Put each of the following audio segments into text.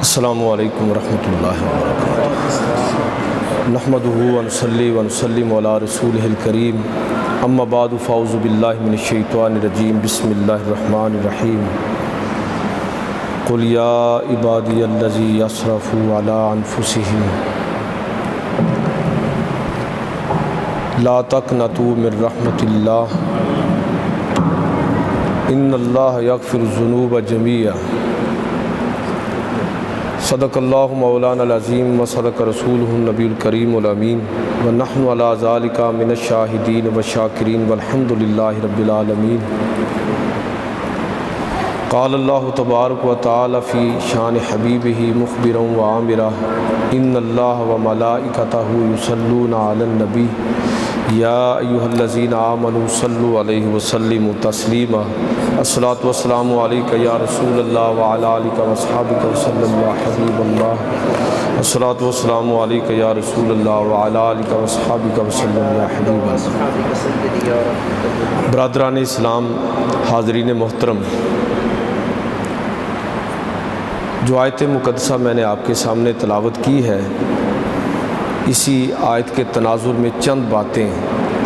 السلام علیکم ورحمۃ اللہ وبرکاتہ۔ نحمدہ ونصلی ونسلم علی رسولہ الکریم، اما بعد فاعوذ باللہ من الشیطان الرجیم، بسم اللہ الرحمن الرحیم۔ قل یا عبادی الذین اسرفوا علی انفسہم لا تقنطوا من رحمۃ اللہ ان اللہ یغفر الذنوب جميعا۔ صدق اللہ مولانا العظیم و صدق رسولہ النبی الکریم الامین، ونحن علی ذالک من الشاہدین والشاکرین والحمد للہ رب العالمین۔ قال اللہ تبارک و تعالی فی شان حبیبہ مخبرا و عامرا، ان اللہ و ملائکتہ یصلون علی النبی یا ایھا الذین آمنوا صلوا علیہ وسلموا تسلیما۔ الصلاۃ والسلام علیک یا رسول اللہ وعلی آلک واصحابک وسلم یا حبیب اللہ۔ الصلاۃ والسلام علیک یا رسول اللہ وعلی آلک واصحابک وسلم یا حبیب اللہ۔ برادران اسلام، حاضرین محترم، جو آیت مقدسہ میں نے آپ کے سامنے تلاوت کی ہے، اسی آیت کے تناظر میں چند باتیں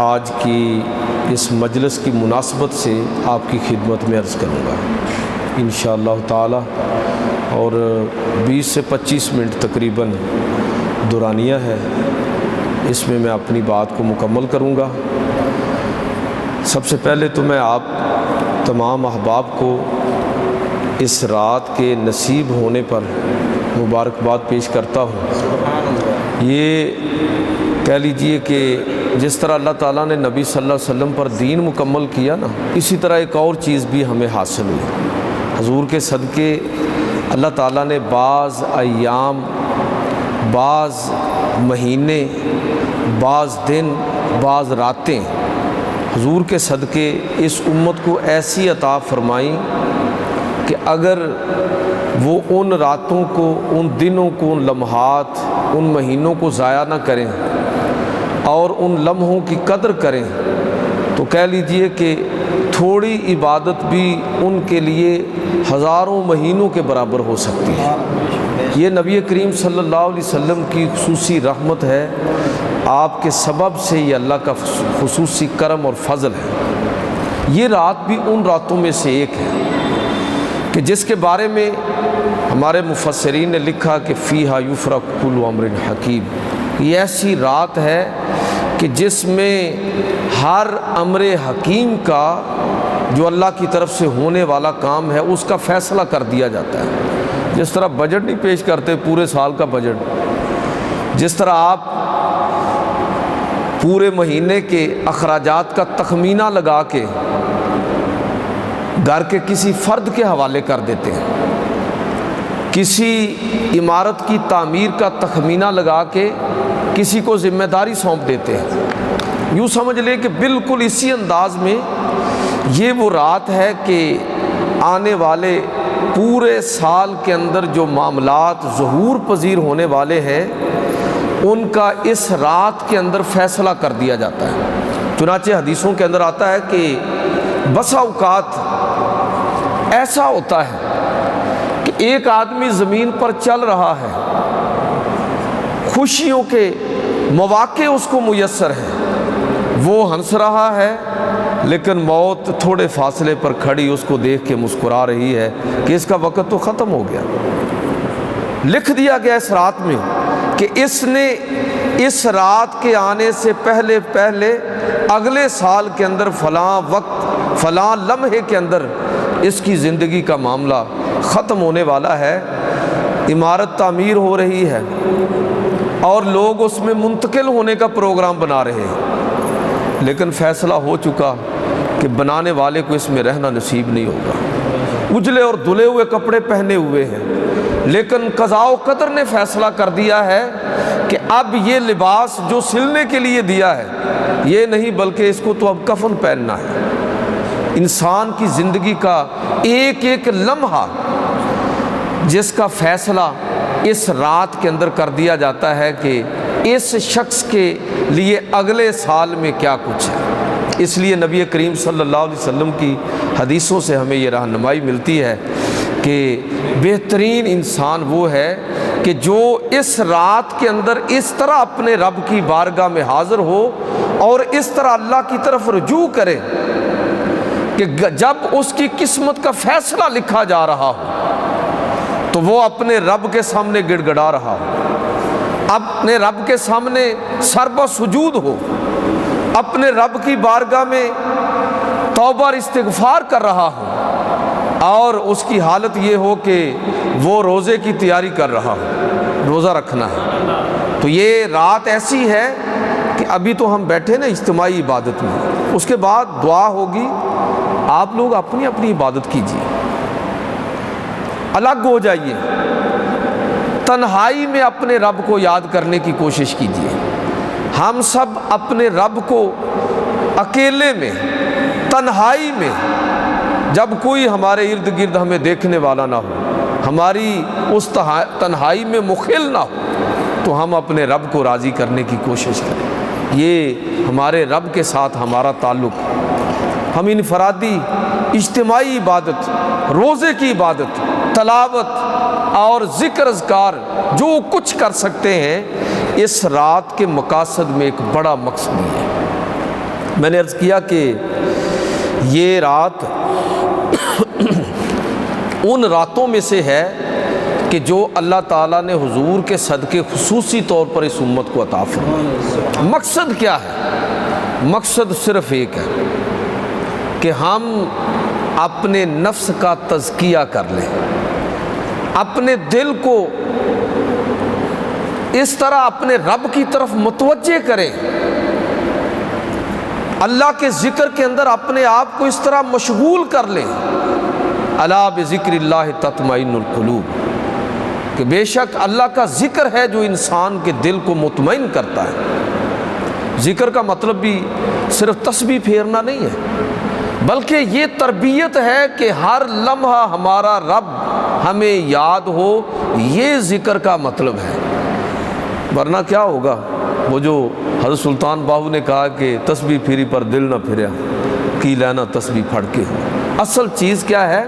آج کی اس مجلس کی مناسبت سے آپ کی خدمت میں عرض کروں گا انشاءاللہ تعالی، اور 20 سے 25 منٹ تقریباً دورانیہ ہے، اس میں میں اپنی بات کو مکمل کروں گا۔ سب سے پہلے تو میں آپ تمام احباب کو اس رات کے نصیب ہونے پر مبارکباد پیش کرتا ہوں۔ یہ کہہ لیجئے کہ جس طرح اللہ تعالیٰ نے نبی صلی اللہ علیہ وسلم پر دین مکمل کیا نا، اسی طرح ایک اور چیز بھی ہمیں حاصل ہوئی۔ حضور کے صدقے اللہ تعالیٰ نے بعض ایام، بعض مہینے، بعض دن، بعض راتیں حضور کے صدقے اس امت کو ایسی عطا فرمائیں کہ اگر وہ ان راتوں کو، ان دنوں کو، ان لمحات، ان مہینوں کو ضائع نہ کریں اور ان لمحوں کی قدر کریں تو کہہ لیجئے کہ تھوڑی عبادت بھی ان کے لیے ہزاروں مہینوں کے برابر ہو سکتی ہے۔ یہ نبی کریم صلی اللہ علیہ وسلم کی خصوصی رحمت ہے، آپ کے سبب سے یہ اللہ کا خصوصی کرم اور فضل ہے۔ یہ رات بھی ان راتوں میں سے ایک ہے کہ جس کے بارے میں ہمارے مفسرین نے لکھا کہ فیہا یفرق کل امر حکیم۔ یہ ایسی رات ہے کہ جس میں ہر امر حکیم کا، جو اللہ کی طرف سے ہونے والا کام ہے، اس کا فیصلہ کر دیا جاتا ہے۔ جس طرح بجٹ نہیں پیش کرتے پورے سال کا بجٹ، جس طرح آپ پورے مہینے کے اخراجات کا تخمینہ لگا کے گھر کے کسی فرد کے حوالے کر دیتے ہیں، کسی عمارت کی تعمیر کا تخمینہ لگا کے کسی کو ذمہ داری سونپ دیتے ہیں، یوں سمجھ لیں کہ بالکل اسی انداز میں یہ وہ رات ہے کہ آنے والے پورے سال کے اندر جو معاملات ظہور پذیر ہونے والے ہیں ان کا اس رات کے اندر فیصلہ کر دیا جاتا ہے۔ چنانچہ حدیثوں کے اندر آتا ہے کہ بسا اوقات ایسا ہوتا ہے کہ ایک آدمی زمین پر چل رہا ہے، خوشیوں کے مواقع اس کو میسر ہیں، وہ ہنس رہا ہے، لیکن موت تھوڑے فاصلے پر کھڑی اس کو دیکھ کے مسکرا رہی ہے کہ اس کا وقت تو ختم ہو گیا۔ لکھ دیا گیا اس رات میں کہ اس نے اس رات کے آنے سے پہلے اگلے سال کے اندر فلاں وقت، فلاں لمحے کے اندر اس کی زندگی کا معاملہ ختم ہونے والا ہے، عمارت تعمیر ہو رہی ہے اور لوگ اس میں منتقل ہونے کا پروگرام بنا رہے ہیں، لیکن فیصلہ ہو چکا کہ بنانے والے کو اس میں رہنا نصیب نہیں ہوگا۔ اجلے اور دھلے ہوئے کپڑے پہنے ہوئے ہیں، لیکن قضاء و قدر نے فیصلہ کر دیا ہے کہ اب یہ لباس جو سلنے کے لیے دیا ہے یہ نہیں، بلکہ اس کو تو اب کفن پہننا ہے۔ انسان کی زندگی کا ایک ایک لمحہ جس کا فیصلہ اس رات کے اندر کر دیا جاتا ہے کہ اس شخص کے لیے اگلے سال میں کیا کچھ ہے۔ اس لیے نبی کریم صلی اللہ علیہ وسلم کی حدیثوں سے ہمیں یہ رہنمائی ملتی ہے کہ بہترین انسان وہ ہے کہ جو اس رات کے اندر اس طرح اپنے رب کی بارگاہ میں حاضر ہو اور اس طرح اللہ کی طرف رجوع کرے کہ جب اس کی قسمت کا فیصلہ لکھا جا رہا ہو تو وہ اپنے رب کے سامنے گڑ گڑا رہا ہو، اپنے رب کے سامنے سربہ سجود ہو، اپنے رب کی بارگاہ میں توبہ اور استغفار کر رہا ہو، اور اس کی حالت یہ ہو کہ وہ روزے کی تیاری کر رہا ہو، روزہ رکھنا ہے۔ تو یہ رات ایسی ہے کہ ابھی تو ہم بیٹھے نا اجتماعی عبادت میں، اس کے بعد دعا ہوگی، آپ لوگ اپنی اپنی عبادت کیجیے، الگ ہو جائیے، تنہائی میں اپنے رب کو یاد کرنے کی کوشش کیجیے۔ ہم سب اپنے رب کو اکیلے میں، تنہائی میں، جب کوئی ہمارے ارد گرد ہمیں دیکھنے والا نہ ہو، ہماری اس تنہائی میں مخل نہ ہو، تو ہم اپنے رب کو راضی کرنے کی کوشش کریں۔ یہ ہمارے رب کے ساتھ ہمارا تعلق، ہم انفرادی اجتماعی عبادت، روزے کی عبادت، تلاوت اور ذکر اذکار جو کچھ کر سکتے ہیں، اس رات کے مقاصد میں ایک بڑا مقصد بھی ہے۔ میں نے عرض کیا کہ یہ رات ان راتوں میں سے ہے کہ جو اللہ تعالیٰ نے حضور کے صدقے خصوصی طور پر اس امت کو عطا فرمایا۔ مقصد کیا ہے؟ مقصد صرف ایک ہے کہ ہم اپنے نفس کا تزکیہ کر لیں، اپنے دل کو اس طرح اپنے رب کی طرف متوجہ کریں، اللہ کے ذکر کے اندر اپنے آپ کو اس طرح مشغول کر لیں۔ الا بذکر اللہ تطمئن القلوب، کہ بے شک اللہ کا ذکر ہے جو انسان کے دل کو مطمئن کرتا ہے۔ ذکر کا مطلب بھی صرف تسبیح پھیرنا نہیں ہے، بلکہ یہ تربیت ہے کہ ہر لمحہ ہمارا رب ہمیں یاد ہو، یہ ذکر کا مطلب ہے۔ ورنہ کیا ہوگا؟ وہ جو حضرت سلطان باہو نے کہا کہ تسبیح پھیری پر دل نہ پھریا، کی لینا تسبیح پھڑ کے ہو۔ اصل چیز کیا ہے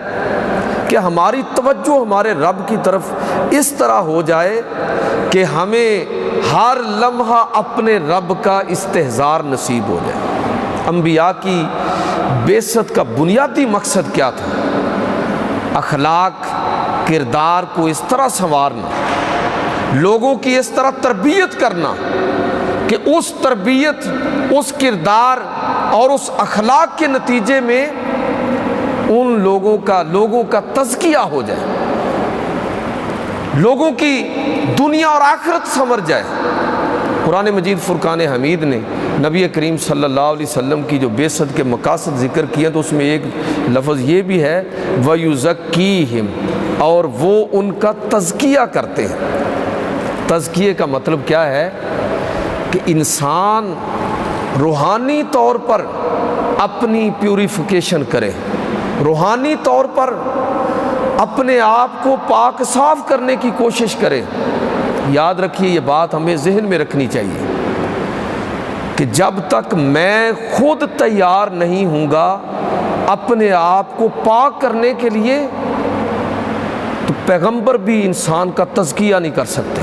کہ ہماری توجہ ہمارے رب کی طرف اس طرح ہو جائے کہ ہمیں ہر لمحہ اپنے رب کا استحضار نصیب ہو جائے۔ انبیاء کی بعثت کا بنیادی مقصد کیا تھا؟ اخلاق، کردار کو اس طرح سنوارنا، لوگوں کی اس طرح تربیت کرنا کہ اس تربیت، اس کردار اور اس اخلاق کے نتیجے میں ان لوگوں کا تزکیہ ہو جائے، لوگوں کی دنیا اور آخرت سنور جائے۔ قرآن مجید فرقان حمید نے نبی کریم صلی اللہ علیہ وسلم کی جو بعثت کے مقاصد ذکر کیے تو اس میں ایک لفظ یہ بھی ہے وَيُزَكِّيهِمْ، اور وہ ان کا تزکیہ کرتے ہیں۔ تزکیے کا مطلب کیا ہے کہ انسان روحانی طور پر اپنی پیوریفیکیشن کرے، روحانی طور پر اپنے آپ کو پاک صاف کرنے کی کوشش کرے۔ یاد رکھیے، یہ بات ہمیں ذہن میں رکھنی چاہیے کہ جب تک میں خود تیار نہیں ہوں گا اپنے آپ کو پاک کرنے کے لیے، تو پیغمبر بھی انسان کا تزکیہ نہیں کر سکتے۔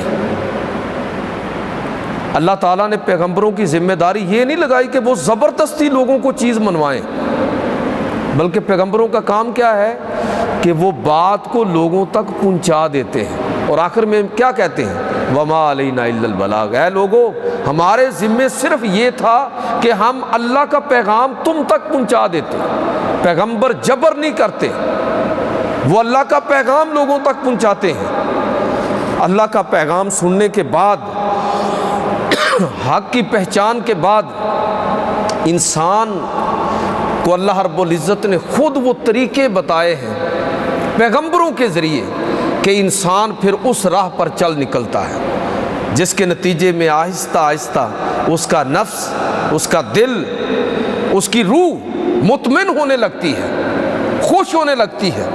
اللہ تعالیٰ نے پیغمبروں کی ذمہ داری یہ نہیں لگائی کہ وہ زبردستی لوگوں کو چیز منوائیں، بلکہ پیغمبروں کا کام کیا ہے کہ وہ بات کو لوگوں تک پہنچا دیتے ہیں، اور آخر میں کیا کہتے ہیں؟ وَمَا عَلَيْنَا إِلَّا الْبَلَاغُ، اے لوگو ہمارے ذمے صرف یہ تھا کہ ہم اللہ کا پیغام تم تک پہنچا دیتے۔ پیغمبر جبر نہیں کرتے، وہ اللہ کا پیغام لوگوں تک پہنچاتے ہیں۔ اللہ کا پیغام سننے کے بعد، حق کی پہچان کے بعد، انسان کو اللہ رب العزت نے خود وہ طریقے بتائے ہیں پیغمبروں کے ذریعے کہ انسان پھر اس راہ پر چل نکلتا ہے، جس کے نتیجے میں آہستہ آہستہ اس کا نفس، اس کا دل، اس کی روح مطمئن ہونے لگتی ہے، خوش ہونے لگتی ہے۔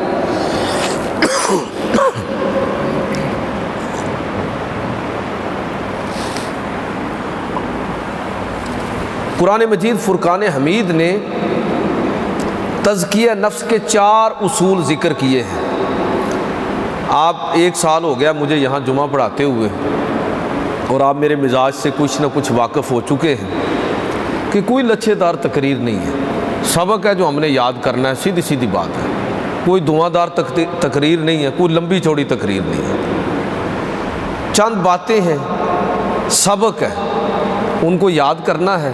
قرآن مجید فرقان حمید نے تزکیہ نفس کے 4 اصول ذکر کیے ہیں۔ آپ 1 سال ہو گیا مجھے یہاں جمعہ پڑھاتے ہوئے، اور آپ میرے مزاج سے کچھ نہ کچھ واقف ہو چکے ہیں کہ کوئی لچھے دار تقریر نہیں ہے، سبق ہے جو ہم نے یاد کرنا ہے، سیدھی سیدھی بات ہے، کوئی دھواں دار تقریر نہیں ہے، کوئی لمبی چوڑی تقریر نہیں ہے، چند باتیں ہیں، سبق ہے، ان کو یاد کرنا ہے،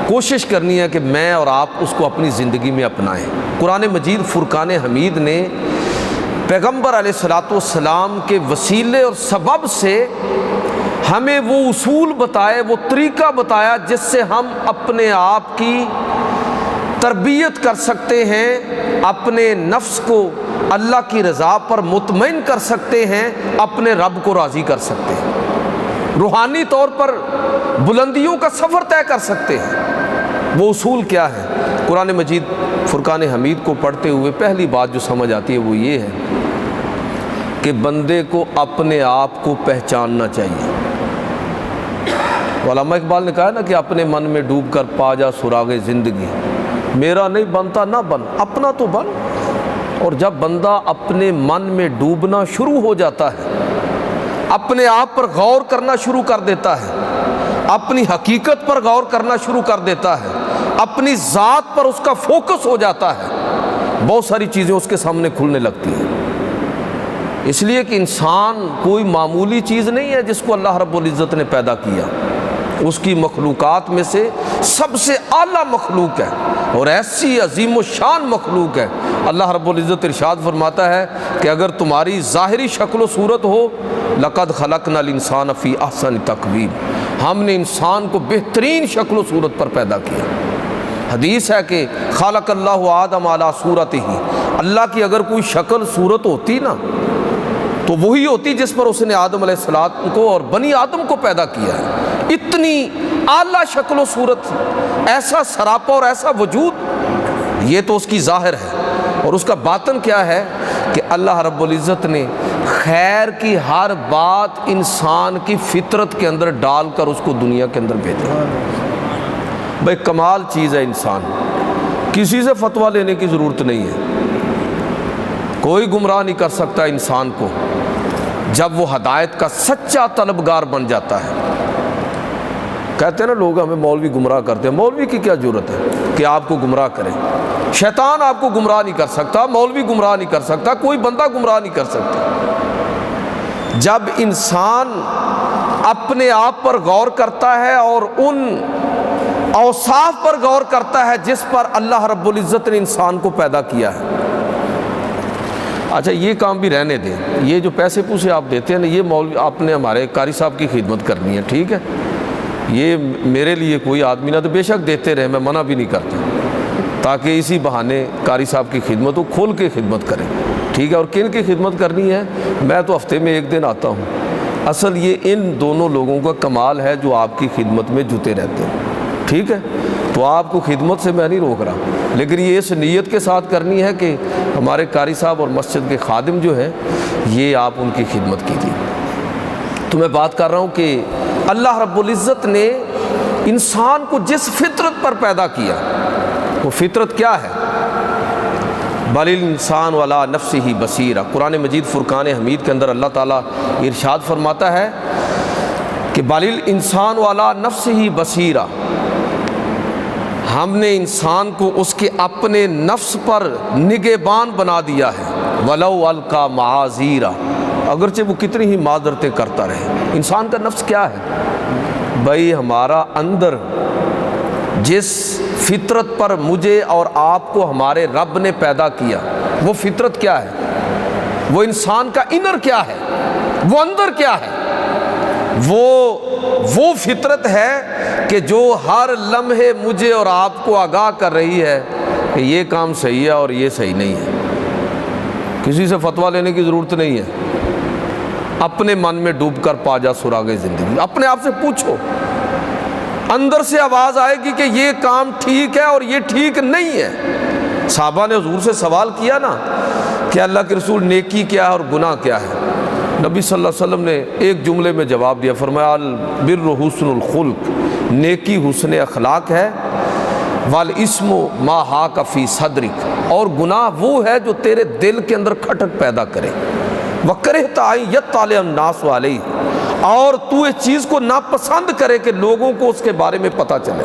کوشش کرنی ہے کہ میں اور آپ اس کو اپنی زندگی میں اپنائیں۔ قرآن مجید فرقان حمید نے پیغمبر علیہ الصلوۃ والسلام کے وسیلے اور سبب سے ہمیں وہ اصول بتائے، وہ طریقہ بتایا جس سے ہم اپنے آپ کی تربیت کر سکتے ہیں، اپنے نفس کو اللہ کی رضا پر مطمئن کر سکتے ہیں، اپنے رب کو راضی کر سکتے ہیں، روحانی طور پر بلندیوں کا سفر طے کر سکتے ہیں۔ وہ اصول کیا ہے؟ قرآن مجید فرقان حمید کو پڑھتے ہوئے پہلی بات جو سمجھ آتی ہے وہ یہ ہے کہ بندے کو اپنے آپ کو پہچاننا چاہیے۔ علامہ اقبال نے کہا نا کہ اپنے من میں ڈوب کر پا جا سراغ زندگی، میرا نہیں بنتا نہ بن، اپنا تو بن۔ اور جب بندہ اپنے من میں ڈوبنا شروع ہو جاتا ہے، اپنے آپ پر غور کرنا شروع کر دیتا ہے، اپنی حقیقت پر غور کرنا شروع کر دیتا ہے، اپنی ذات پر اس کا فوکس ہو جاتا ہے، بہت ساری چیزیں اس کے سامنے کھلنے لگتی ہیں۔ اس لیے کہ انسان کوئی معمولی چیز نہیں ہے جس کو اللہ رب العزت نے پیدا کیا، اس کی مخلوقات میں سے سب سے اعلیٰ مخلوق ہے اور ایسی عظیم و شان مخلوق ہے۔ اللہ رب العزت ارشاد فرماتا ہے کہ اگر تمہاری ظاہری شکل و صورت ہو، لقد خلقنا الانسان فی احسن تقویم، ہم نے انسان کو بہترین شکل و صورت پر پیدا کیا۔ حدیث ہے کہ خلق اللہ آدم علی صورتہ، اللہ کی اگر کوئی شکل صورت ہوتی نا تو وہی ہوتی جس پر اس نے آدم علیہ السلام کو اور بنی آدم کو پیدا کیا ہے۔ اتنی اعلیٰ شکل و صورت، ایسا سراپا اور ایسا وجود، یہ تو اس کی ظاہر ہے، اور اس کا باطن کیا ہے کہ اللہ رب العزت نے خیر کی ہر بات انسان کی فطرت کے اندر ڈال کر اس کو دنیا کے اندر بھیجا۔ بھائی کمال چیز ہے انسان، کسی سے فتویٰ لینے کی ضرورت نہیں ہے، کوئی گمراہ نہیں کر سکتا انسان کو جب وہ ہدایت کا سچا طلبگار بن جاتا ہے۔ کہتے ہیں نا لوگ ہمیں مولوی گمراہ کرتے ہیں، مولوی کی کیا ضرورت ہے کہ آپ کو گمراہ کریں؟ شیطان آپ کو گمراہ نہیں کر سکتا، مولوی گمراہ نہیں کر سکتا، کوئی بندہ گمراہ نہیں کر سکتا۔ جب انسان اپنے آپ پر غور کرتا ہے اور ان اوصاف پر غور کرتا ہے جس پر اللہ رب العزت نے انسان کو پیدا کیا ہے۔ اچھا یہ کام بھی رہنے دیں، یہ جو پیسے پوسے آپ دیتے ہیں نا، یہ مولوی آپ نے ہمارے قاری صاحب کی خدمت کرنی ہے، ٹھیک ہے، یہ میرے لیے کوئی آدمی نہ تو بے شک دیتے رہے، میں منع بھی نہیں کرتا، تاکہ اسی بہانے قاری صاحب کی خدمت ہو، کھول کے خدمت کریں، ٹھیک ہے۔ اور کن کی خدمت کرنی ہے؟ میں تو ہفتے میں 1 دن آتا ہوں، اصل یہ ان دونوں لوگوں کا کمال ہے جو آپ کی خدمت میں جتے رہتے ہیں، ٹھیک ہے۔ تو آپ کو خدمت سے میں نہیں روک رہا، لیکن یہ اس نیت کے ساتھ کرنی ہے کہ ہمارے قاری صاحب اور مسجد کے خادم جو ہیں یہ آپ ان کی خدمت کیجیے۔ تو میں بات کر رہا ہوں کہ اللہ رب العزت نے انسان کو جس فطرت پر پیدا کیا، وہ فطرت کیا ہے؟ بل الانسان علی نفسہ بصیرہ۔ قرآن مجید فرقان حمید کے اندر اللہ تعالیٰ ارشاد فرماتا ہے کہ بل الانسان علی نفسہ بصیرہ، ہم نے انسان کو اس کے اپنے نفس پر نگہبان بنا دیا ہے، ولو القی معاذیرہ، اگرچہ وہ کتنی ہی معذرتیں کرتا رہے۔ انسان کا نفس کیا ہے؟ بھائی ہمارا اندر جس فطرت پر مجھے اور آپ کو ہمارے رب نے پیدا کیا، وہ فطرت کیا ہے؟ وہ انسان کا انر کیا ہے؟ وہ اندر کیا ہے؟ وہ فطرت ہے کہ جو ہر لمحے مجھے اور آپ کو آگاہ کر رہی ہے کہ یہ کام صحیح ہے اور یہ صحیح نہیں ہے۔ کسی سے فتویٰ لینے کی ضرورت نہیں ہے، اپنے من میں ڈوب کر پا جا سراغ زندگی، اپنے آپ سے پوچھو، اندر سے آواز آئے گی کہ یہ کام ٹھیک ہے اور یہ ٹھیک نہیں ہے۔ صحابہ نے حضور سے سوال کیا نا کہ اللہ کے رسول نیکی کیا ہے اور گناہ کیا ہے؟ نبی صلی اللہ علیہ وسلم نے ایک جملے میں جواب دیا، فرمایا البر حسن الخلق، نیکی حسن اخلاق ہے، والاسم ما حاک فی صدرک، اور گناہ وہ ہے جو تیرے دل کے اندر کھٹک پیدا کرے۔ وَكَرِهْتَ أَن يَطَّلِعَ النَّاسُ عَلَيْهِ، اور تو اس چیز کو ناپسند کرے کہ لوگوں کو اس کے بارے میں پتہ چلے۔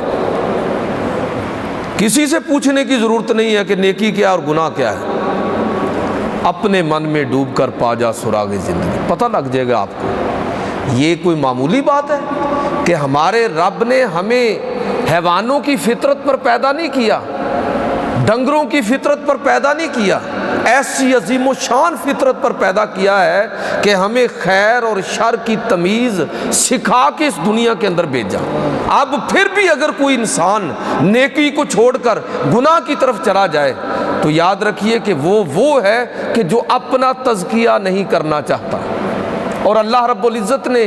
کسی سے پوچھنے کی ضرورت نہیں ہے کہ نیکی کیا اور گناہ کیا ہے، اپنے من میں ڈوب کر پا جا سراغ زندگی، پتہ لگ جائے گا آپ کو۔ یہ کوئی معمولی بات ہے کہ ہمارے رب نے ہمیں حیوانوں کی فطرت پر پیدا نہیں کیا، ڈنگروں کی فطرت پر پیدا نہیں کیا، ایسی عظیم و شان فطرت پر پیدا کیا ہے کہ ہمیں خیر اور شر کی تمیز سکھا کے اس دنیا کے اندر بھیجا۔ اب پھر بھی اگر کوئی انسان نیکی کو چھوڑ کر گناہ کی طرف چلا جائے تو یاد رکھیے کہ وہ ہے کہ جو اپنا تزکیہ نہیں کرنا چاہتا، اور اللہ رب العزت نے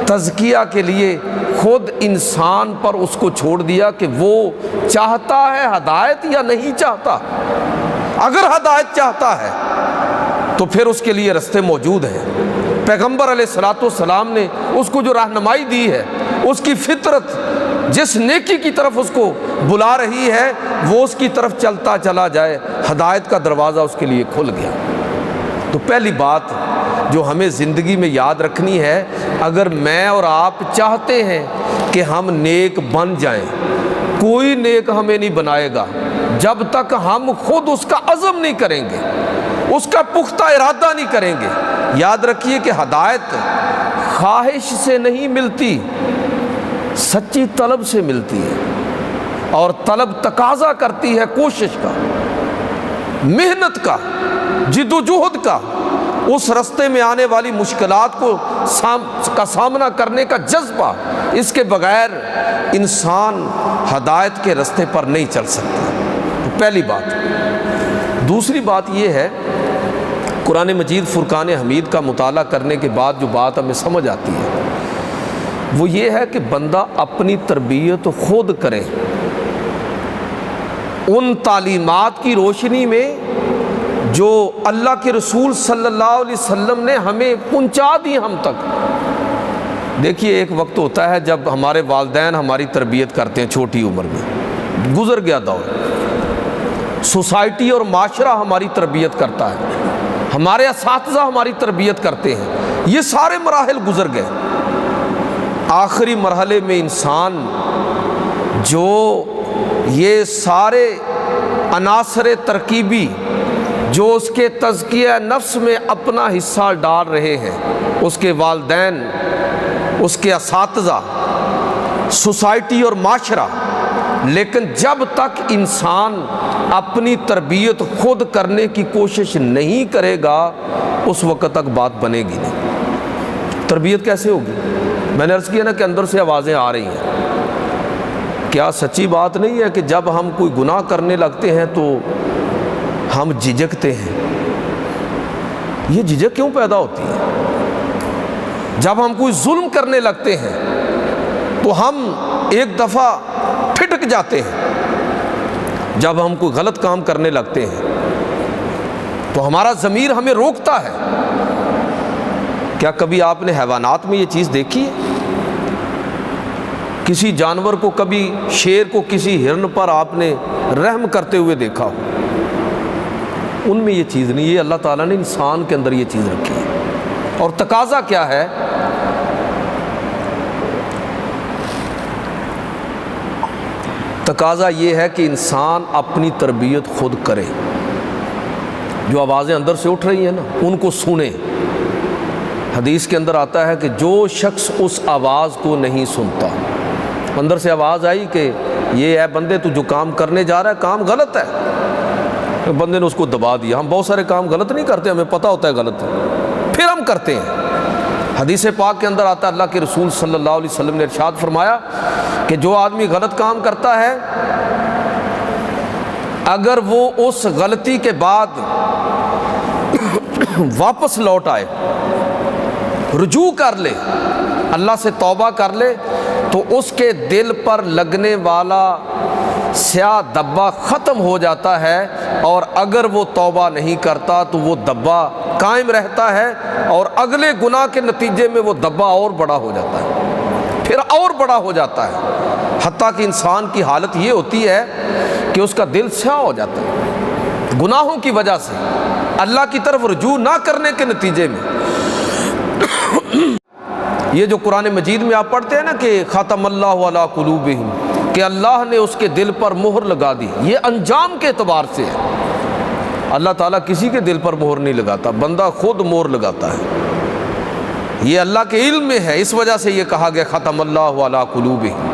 تزکیہ کے لیے خود انسان پر اس کو چھوڑ دیا کہ وہ چاہتا ہے ہدایت یا نہیں چاہتا۔ اگر ہدایت چاہتا ہے تو پھر اس کے لیے رستے موجود ہیں۔ پیغمبر علیہ الصلوۃ والسلام نے اس کو جو رہنمائی دی ہے، اس کی فطرت جس نیکی کی طرف اس کو بلا رہی ہے وہ اس کی طرف چلتا چلا جائے، ہدایت کا دروازہ اس کے لیے کھل گیا۔ تو پہلی بات جو ہمیں زندگی میں یاد رکھنی ہے، اگر میں اور آپ چاہتے ہیں کہ ہم نیک بن جائیں، کوئی نیک ہمیں نہیں بنائے گا جب تک ہم خود اس کا عزم نہیں کریں گے، اس کا پختہ ارادہ نہیں کریں گے۔ یاد رکھیے کہ ہدایت خواہش سے نہیں ملتی، سچی طلب سے ملتی ہے، اور طلب تقاضا کرتی ہے کوشش کا، محنت کا، جد و جہد کا، اس رستے میں آنے والی مشکلات کا سامنا کرنے کا جذبہ۔ اس کے بغیر انسان ہدایت کے رستے پر نہیں چل سکتا۔ پہلی بات۔ دوسری بات یہ ہے، قرآن مجید فرقان حمید کا مطالعہ کرنے کے بعد جو بات ہمیں سمجھ آتی ہے وہ یہ ہے کہ بندہ اپنی تربیت خود کرے، ان تعلیمات کی روشنی میں جو اللہ کے رسول صلی اللہ علیہ وسلم نے ہمیں پہنچا دی ہم تک۔ دیکھیے ایک وقت ہوتا ہے جب ہمارے والدین ہماری تربیت کرتے ہیں چھوٹی عمر میں، گزر گیا دور، سوسائٹی اور معاشرہ ہماری تربیت کرتا ہے، ہمارے اساتذہ ہماری تربیت کرتے ہیں، یہ سارے مراحل گزر گئے۔ آخری مرحلے میں انسان جو یہ سارے عناصر ترکیبی جو اس کے تزکیہ نفس میں اپنا حصہ ڈال رہے ہیں، اس کے والدین، اس کے اساتذہ، سوسائٹی اور معاشرہ، لیکن جب تک انسان اپنی تربیت خود کرنے کی کوشش نہیں کرے گا اس وقت تک بات بنے گی نہیں۔ تربیت کیسے ہوگی؟ میں نے عرض کیا نا کہ اندر سے آوازیں آ رہی ہیں۔ کیا سچی بات نہیں ہے کہ جب ہم کوئی گناہ کرنے لگتے ہیں تو ہم جھجکتے ہیں؟ یہ جھجک کیوں پیدا ہوتی ہے؟ جب ہم کوئی ظلم کرنے لگتے ہیں تو ہم ایک دفعہ پھٹک جاتے ہیں، جب ہم کوئی غلط کام کرنے لگتے ہیں تو ہمارا ضمیر ہمیں روکتا ہے۔ کیا کبھی آپ نے حیوانات میں یہ چیز دیکھی ہے؟ کسی جانور کو، کبھی شیر کو، کسی ہرن پر آپ نے رحم کرتے ہوئے دیکھا ہو؟ ان میں یہ چیز نہیں، یہ اللہ تعالیٰ نے انسان کے اندر یہ چیز رکھی ہے۔ اور تقاضا کیا ہے؟ تقاضا یہ ہے کہ انسان اپنی تربیت خود کرے۔ جو آوازیں اندر سے اٹھ رہی ہیں نا ان کو سنے۔ حدیث کے اندر آتا ہے کہ جو شخص اس آواز کو نہیں سنتا، اندر سے آواز آئی کہ یہ ہے بندے تو جو کام کرنے جا رہا ہے کام غلط ہے، بندے نے اس کو دبا دیا۔ ہم بہت سارے کام غلط نہیں کرتے، ہمیں پتہ ہوتا ہے غلط ہے، پھر ہم کرتے ہیں۔ حدیث پاک کے اندر آتا ہے، اللہ کے رسول صلی اللہ علیہ وسلم نے ارشاد فرمایا کہ جو آدمی غلط کام کرتا ہے اگر وہ اس غلطی کے بعد واپس لوٹ آئے، رجوع کر لے، اللہ سے توبہ کر لے، تو اس کے دل پر لگنے والا سیاہ دبا ختم ہو جاتا ہے، اور اگر وہ توبہ نہیں کرتا تو وہ دبا قائم رہتا ہے، اور اگلے گناہ کے نتیجے میں وہ دبا اور بڑا ہو جاتا ہے، پھر اور بڑا ہو جاتا ہے، حتیٰ کہ انسان کی حالت یہ ہوتی ہے کہ اس کا دل سیاہ ہو جاتا ہے گناہوں کی وجہ سے۔ اللہ کی طرف رجوع نہ کرنے کے نتیجے میں یہ جو قرآن مجید میں آپ پڑھتے ہیں نا کہ ختم اللہ علی قلوبہم، کہ اللہ نے اس کے دل پر مہر لگا دی، یہ انجام کے اعتبار سے ہے۔ اللہ تعالیٰ کسی کے دل پر مہر نہیں لگاتا، بندہ خود مہر لگاتا ہے، یہ اللہ کے علم میں ہے، اس وجہ سے یہ کہا گیا ختم اللہ علی قلوبہم۔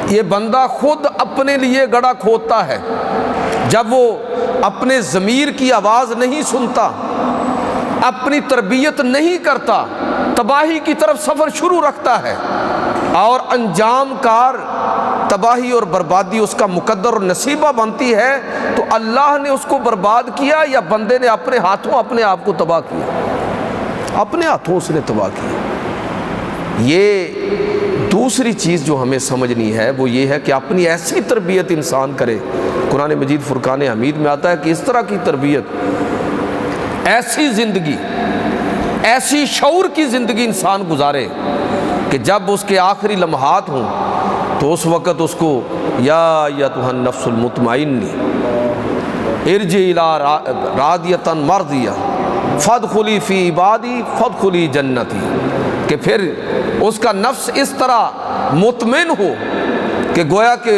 یہ بندہ خود اپنے لیے گڑھا کھودتا ہے، جب وہ اپنے ضمیر کی آواز نہیں سنتا، اپنی تربیت نہیں کرتا، تباہی کی طرف سفر شروع رکھتا ہے، اور انجام کار تباہی اور بربادی اس کا مقدر اور نصیبہ بنتی ہے، تو اللہ نے اس کو برباد کیا یا بندے نے اپنے ہاتھوں اپنے آپ کو تباہ کیا؟ اپنے ہاتھوں اس نے تباہ کیا۔ یہ دوسری چیز جو ہمیں سمجھنی ہے وہ یہ ہے کہ اپنی ایسی تربیت انسان کرے، قرآن مجید فرقان حمید میں آتا ہے کہ اس طرح کی تربیت، ایسی زندگی، ایسی شعور کی زندگی انسان گزارے کہ جب اس کے آخری لمحات ہوں تو اس وقت اس کو یا ایتھا النفس المطمئنہ ارجعی الی راضیۃ مرضیہ فادخلی فی عبادی فادخلی جنتی، کہ پھر اس کا نفس اس طرح مطمئن ہو کہ گویا کہ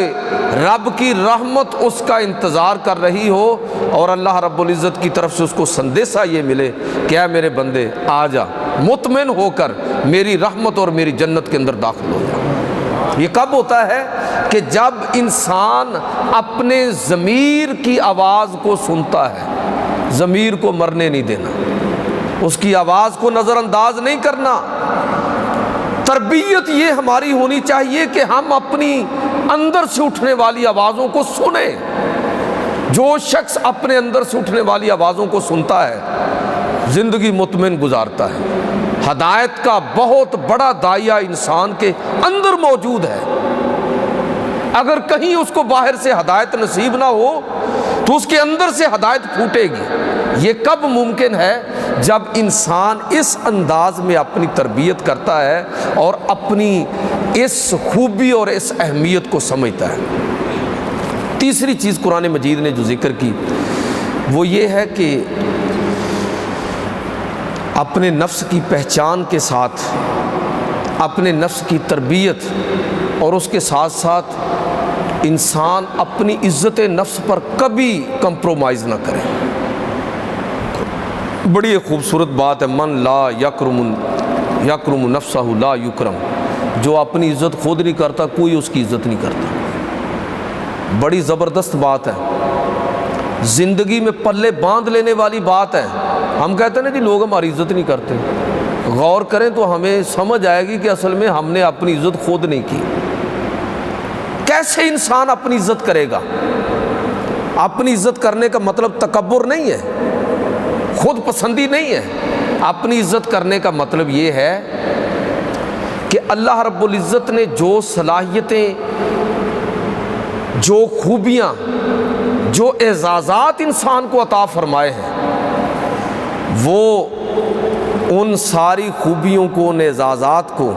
رب کی رحمت اس کا انتظار کر رہی ہو، اور اللہ رب العزت کی طرف سے اس کو سندیسہ یہ ملے کہ اے میرے بندے آ جا، مطمئن ہو کر میری رحمت اور میری جنت کے اندر داخل ہو جا۔ یہ کب ہوتا ہے؟ کہ جب انسان اپنے ضمیر کی آواز کو سنتا ہے، ضمیر کو مرنے نہیں دینا، اس کی آواز کو نظر انداز نہیں کرنا۔ تربیت یہ ہماری ہونی چاہیے کہ ہم اپنی اندر سے اٹھنے والی آوازوں کو سنیں۔ جو شخص اپنے اندر سے اٹھنے والی آوازوں کو سنتا ہے زندگی مطمئن گزارتا ہے۔ ہدایت کا بہت بڑا دائیا انسان کے اندر موجود ہے، اگر کہیں اس کو باہر سے ہدایت نصیب نہ ہو تو اس کے اندر سے ہدایت پھوٹے گی۔ یہ کب ممکن ہے؟ جب انسان اس انداز میں اپنی تربیت کرتا ہے اور اپنی اس خوبی اور اس اہمیت کو سمجھتا ہے۔ تیسری چیز قرآن مجید نے جو ذکر کی وہ یہ ہے کہ اپنے نفس کی پہچان کے ساتھ اپنے نفس کی تربیت، اور اس کے ساتھ ساتھ انسان اپنی عزت نفس پر کبھی کمپرومائز نہ کرے۔ بڑی ایک خوبصورت بات ہے، من لا یکرم نفسہ لا یکرم، جو اپنی عزت خود نہیں کرتا کوئی اس کی عزت نہیں کرتا۔ بڑی زبردست بات ہے، زندگی میں پلے باندھ لینے والی بات ہے۔ ہم کہتے ہیں نا جی لوگ ہماری عزت نہیں کرتے، غور کریں تو ہمیں سمجھ آئے گی کہ اصل میں ہم نے اپنی عزت خود نہیں کی۔ کیسے انسان اپنی عزت کرے گا؟ اپنی عزت کرنے کا مطلب تکبر نہیں ہے، خود پسندی نہیں ہے۔ اپنی عزت کرنے کا مطلب یہ ہے کہ اللہ رب العزت نے جو صلاحیتیں، جو خوبیاں، جو اعزازات انسان کو عطا فرمائے ہیں، وہ ان ساری خوبیوں کو، ان اعزازات کو،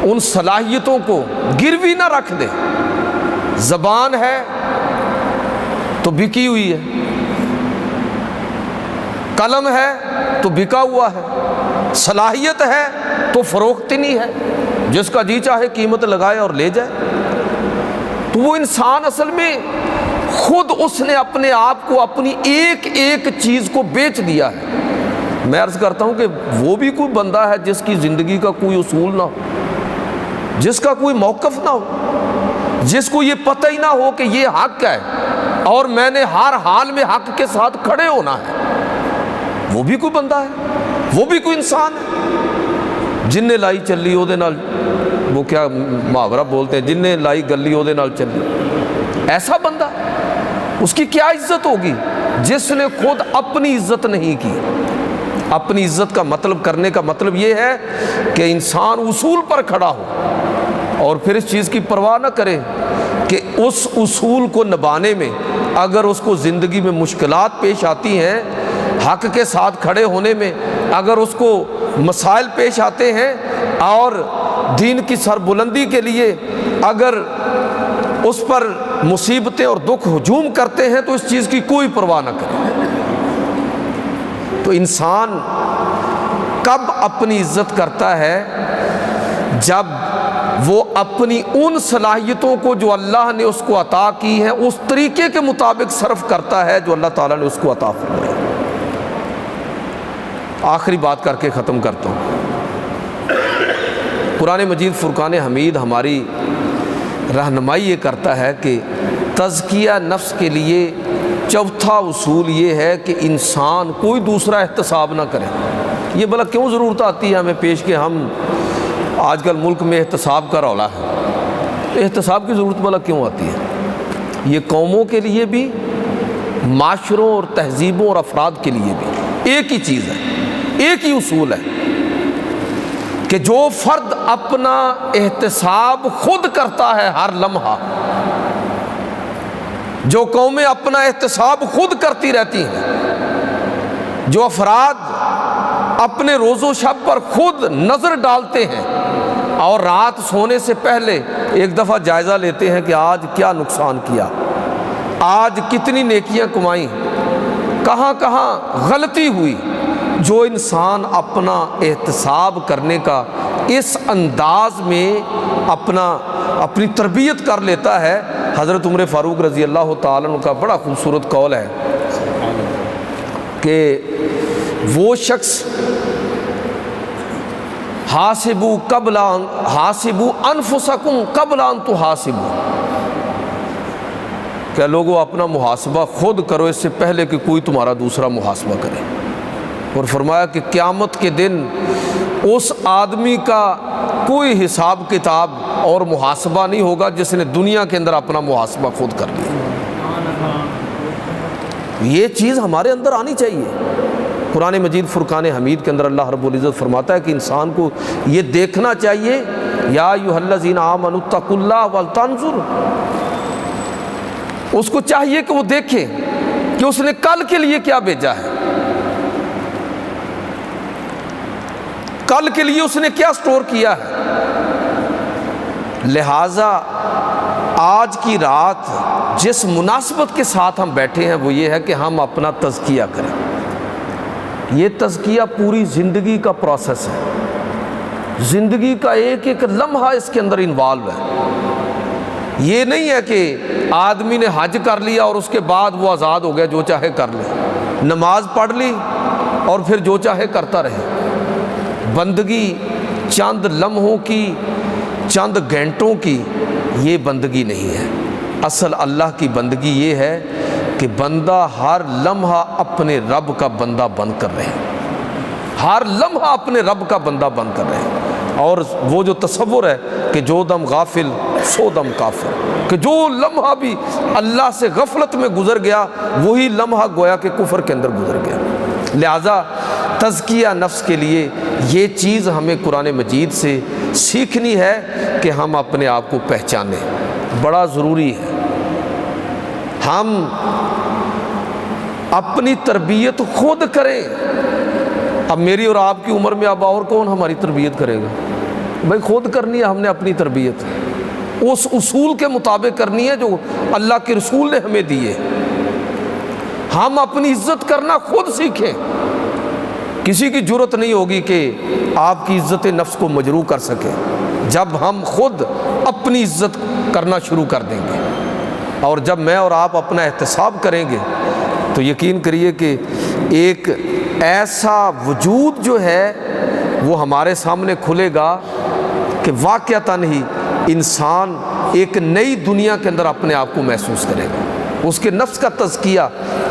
ان صلاحیتوں کو گروی نہ رکھ دے۔ زبان ہے تو بکی ہوئی ہے، قلم ہے تو بکا ہوا ہے، صلاحیت ہے تو فروخت نہیں ہے، جس کا جی چاہے قیمت لگائے اور لے جائے۔ تو وہ انسان اصل میں خود اس نے اپنے آپ کو، اپنی ایک ایک چیز کو بیچ دیا ہے۔ میں عرض کرتا ہوں کہ وہ بھی کوئی بندہ ہے جس کی زندگی کا کوئی اصول نہ ہو، جس کا کوئی موقف نہ ہو، جس کو یہ پتہ ہی نہ ہو کہ یہ حق ہے اور میں نے ہر حال میں حق کے ساتھ کھڑے ہونا ہے، وہ بھی کوئی بندہ ہے، وہ بھی کوئی انسان ہے۔ جن نے لائی چلی وہ دے نال، وہ کیا محاورہ بولتے ہیں، جن نے لائی گلی وہ دے نال چلی، ایسا بندہ اس کی کیا عزت ہوگی جس نے خود اپنی عزت نہیں کی۔ اپنی عزت کا مطلب کرنے کا مطلب یہ ہے کہ انسان اصول پر کھڑا ہو اور پھر اس چیز کی پرواہ نہ کرے کہ اس اصول کو نبھانے میں اگر اس کو زندگی میں مشکلات پیش آتی ہیں، حق کے ساتھ کھڑے ہونے میں اگر اس کو مسائل پیش آتے ہیں، اور دین کی سربلندی کے لیے اگر اس پر مصیبتیں اور دکھ ہجوم کرتے ہیں، تو اس چیز کی کوئی پرواہ نہ کرے۔ تو انسان کب اپنی عزت کرتا ہے؟ جب وہ اپنی ان صلاحیتوں کو جو اللہ نے اس کو عطا کی ہیں اس طریقے کے مطابق صرف کرتا ہے جو اللہ تعالیٰ نے اس کو عطا فرمایا۔ آخری بات کر کے ختم کرتا ہوں۔ قرآن مجید فرقان حمید ہماری رہنمائی یہ کرتا ہے کہ تزکیہ نفس کے لیے چوتھا اصول یہ ہے کہ انسان کوئی دوسرا احتساب نہ کرے۔ یہ بھلا کیوں ضرورت آتی ہے ہمیں پیش کہ ہم آج کل ملک میں احتساب کا رولا ہے؟ احتساب کی ضرورت بھلا کیوں آتی ہے؟ یہ قوموں کے لیے بھی، معاشروں اور تہذیبوں اور افراد کے لیے بھی ایک ہی چیز ہے، ایک ہی اصول ہے کہ جو فرد اپنا احتساب خود کرتا ہے ہر لمحہ، جو قومیں اپنا احتساب خود کرتی رہتی ہیں، جو افراد اپنے روز و شب پر خود نظر ڈالتے ہیں اور رات سونے سے پہلے ایک دفعہ جائزہ لیتے ہیں کہ آج کیا نقصان کیا، آج کتنی نیکیاں کمائیں، کہاں کہاں غلطی ہوئی، جو انسان اپنا احتساب کرنے کا اس انداز میں اپنی تربیت کر لیتا ہے۔ حضرت عمر فاروق رضی اللہ تعالیٰ عنہ کا بڑا خوبصورت قول ہے کہ وہ شخص حاسبوا انفسکم قبل ان تحاسبوا، کہ لوگوں اپنا محاسبہ خود کرو اس سے پہلے کہ کوئی تمہارا دوسرا محاسبہ کرے۔ اور فرمایا کہ قیامت کے دن اس آدمی کا کوئی حساب کتاب اور محاسبہ نہیں ہوگا جس نے دنیا کے اندر اپنا محاسبہ خود کر لیا۔ یہ چیز ہمارے اندر آنی چاہیے۔ قرآن مجید فرقان حمید کے اندر اللہ رب العزت فرماتا ہے کہ انسان کو یہ دیکھنا چاہیے، یا ایھا الذین آمنوا اتقوا اللہ ولتنظر، اس کو چاہیے کہ وہ دیکھے کہ اس نے کل کے لیے کیا بھیجا ہے، کل کے لیے اس نے کیا سٹور کیا ہے۔ لہٰذا آج کی رات جس مناسبت کے ساتھ ہم بیٹھے ہیں وہ یہ ہے کہ ہم اپنا تزکیہ کریں۔ یہ تزکیہ پوری زندگی کا پروسیس ہے، زندگی کا ایک ایک لمحہ اس کے اندر انوالو ہے۔ یہ نہیں ہے کہ آدمی نے حج کر لیا اور اس کے بعد وہ آزاد ہو گیا، جو چاہے کر لے، نماز پڑھ لی اور پھر جو چاہے کرتا رہے۔ بندگی چند لمحوں کی، چند گھنٹوں کی یہ بندگی نہیں ہے۔ اصل اللہ کی بندگی یہ ہے کہ بندہ ہر لمحہ اپنے رب کا بندہ بن کر رہے، ہر لمحہ اپنے رب کا بندہ بن کر رہے۔ اور وہ جو تصور ہے کہ جو دم غافل سو دم کافر، کہ جو لمحہ بھی اللہ سے غفلت میں گزر گیا وہی لمحہ گویا کہ کفر کے اندر گزر گیا۔ لہٰذا تزکیہ نفس کے لیے یہ چیز ہمیں قرآن مجید سے سیکھنی ہے کہ ہم اپنے آپ کو پہچانیں، بڑا ضروری ہے۔ ہم اپنی تربیت خود کریں۔ اب میری اور آپ کی عمر میں اب اور کون ہماری تربیت کرے گا؟ بھائی خود کرنی ہے ہم نے اپنی تربیت، اس اصول کے مطابق کرنی ہے جو اللہ کے رسول نے ہمیں دیے۔ ہم اپنی عزت کرنا خود سیکھیں۔ کسی کی جرت نہیں ہوگی کہ آپ کی عزت نفس کو مجروح کر سکے جب ہم خود اپنی عزت کرنا شروع کر دیں گے۔ اور جب میں اور آپ اپنا احتساب کریں گے تو یقین کریے کہ ایک ایسا وجود جو ہے وہ ہمارے سامنے کھلے گا کہ واقعتاً ہی انسان ایک نئی دنیا کے اندر اپنے آپ کو محسوس کرے گا۔ اس کے نفس کا تزکیہ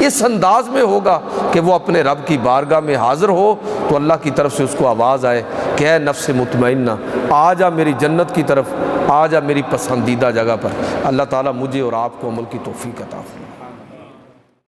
اس انداز میں ہوگا کہ وہ اپنے رب کی بارگاہ میں حاضر ہو تو اللہ کی طرف سے اس کو آواز آئے کہ اے نفس مطمئنہ آ جا میری جنت کی طرف، آ جا میری پسندیدہ جگہ پر۔ اللہ تعالیٰ مجھے اور آپ کو عمل کی توفیق عطا فرمائے۔